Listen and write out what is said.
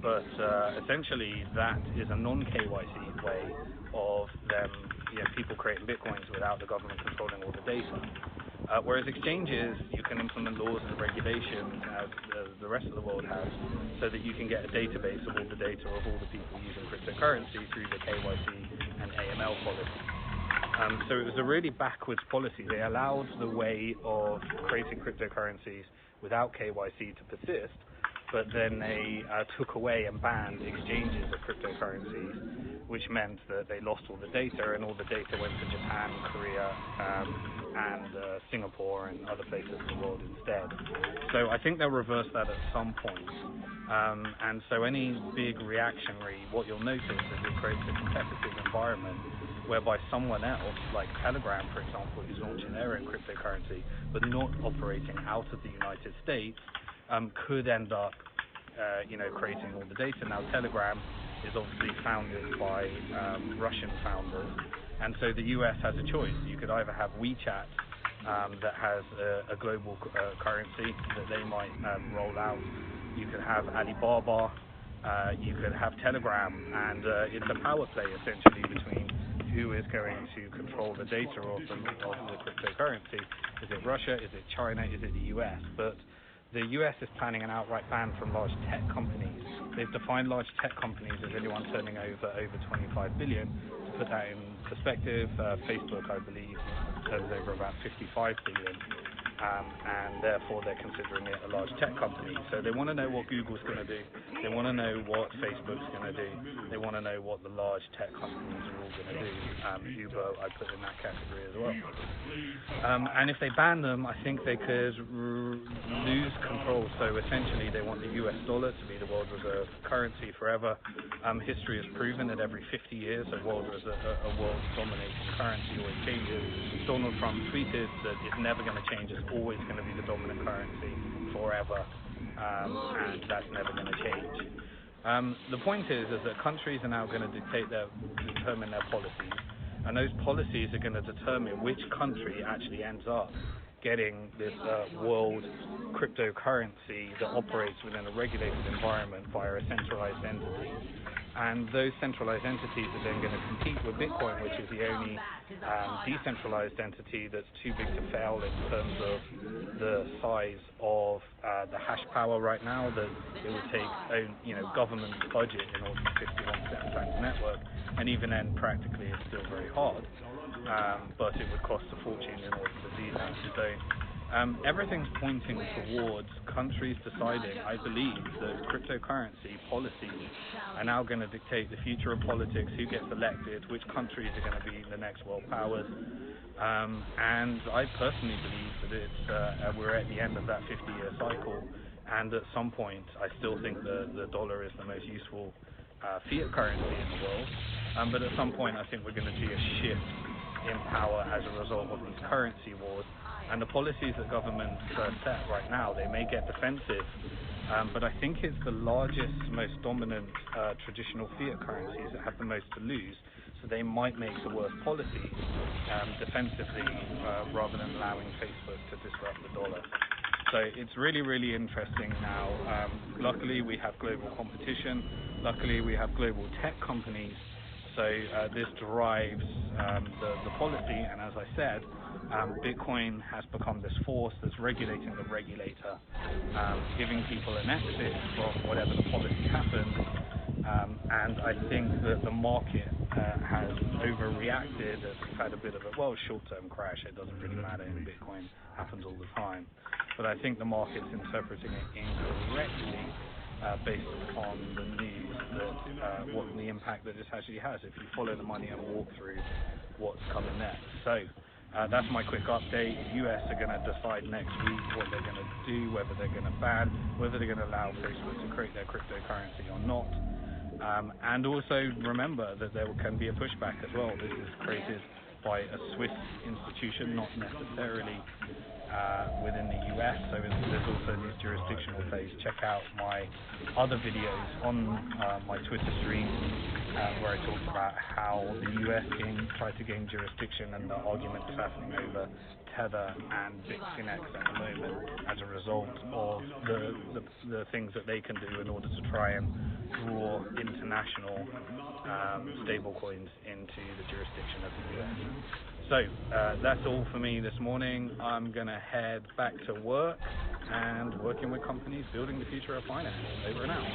But essentially that is a non-KYC way of them, people creating bitcoins without the government controlling all the data. Whereas exchanges, you can implement laws and regulations as the rest of the world has, so that you can get a database of all the data of all the people using cryptocurrency through the KYC and AML policy. So it was a really backwards policy. They allowed the way of creating cryptocurrencies without KYC to persist, but then they took away and banned exchanges of cryptocurrencies, which meant that they lost all the data, and all the data went to Japan, Korea, and Singapore and other places in the world instead. So I think they'll reverse that at some point. And so any big reactionary, what you'll notice is it creates a competitive environment whereby someone else, like Telegram, for example, who's launching their own cryptocurrency, but not operating out of the United States, could end up, creating all the data. Now, Telegram is obviously founded by Russian founders, and so the US has a choice. You could either have WeChat that has a global currency that they might roll out. You could have Alibaba. You could have Telegram, and it's a power play essentially between who is going to control the data of the cryptocurrency. Is it Russia? Is it China? Is it the US? But the US is planning an outright ban from large tech companies. They've defined large tech companies as anyone turning over 25 billion. To put that in perspective, Facebook, I believe, turns over about 55 billion. And therefore they're considering it a large tech company. So they want to know what Google's going to do. They want to know what Facebook's going to do. They want to know what the large tech companies are all going to do. Uber, I put in that category as well. And if they ban them, I think they could lose control. So essentially they want the US dollar to be the world reserve currency forever. History has proven that every 50 years a world dominating currency always changes. Donald Trump tweeted that it's never going to change. It's always going to be the dominant currency forever, and that's never going to change. The point is that countries are now going to determine their policies, and those policies are going to determine which country actually ends up getting this world cryptocurrency that operates within a regulated environment via a centralized entity. And those centralized entities are then going to compete with Bitcoin, which is the only decentralized entity that's too big to fail in terms of the size of the hash power right now, that it would take government budget in order to 51% attack the network. And even then, practically, it's still very hard, but it would cost a fortune in order to do that. So everything's pointing towards countries deciding, I believe, that cryptocurrency policies are now going to dictate the future of politics, who gets elected, which countries are going to be the next world powers. And I personally believe that we're at the end of that 50-year cycle, and at some point I still think the dollar is the most useful fiat currency in the world, but at some point I think we're going to see a shift in power as a result of these currency wars. And the policies that governments set right now, they may get defensive, but I think it's the largest, most dominant traditional fiat currencies that have the most to lose, so they might make the worst policies defensively rather than allowing Facebook to disrupt the dollar. So it's really, really interesting now. Luckily, we have global competition. Luckily, we have global tech companies. So this drives the policy, and as I said, Bitcoin has become this force that's regulating the regulator, giving people an exit from whatever the policy happens, and I think that the market has overreacted as we've had a bit of a, short-term crash. It doesn't really matter in Bitcoin, happens all the time, but I think the market's interpreting it incorrectly based upon the news that what the impact that this actually has if you follow the money and walk through what's coming next. So that's my quick update. US are going to decide next week what they're going to do, whether they're going to ban, whether they're going to allow Facebook to create their cryptocurrency or not. And also remember that there can be a pushback as well. This is created by a Swiss institution, not necessarily within the US, so there's also these jurisdictional plays. Check out my other videos on my Twitter stream where I talked about how the US tried to gain jurisdiction and the argument is happening over Tether and BitConnect at the moment as a result of the things that they can do in order to try and draw international stablecoins into the jurisdiction of the US. So that's all for me this morning. I'm going to head back to work and working with companies building the future of finance. Over and out.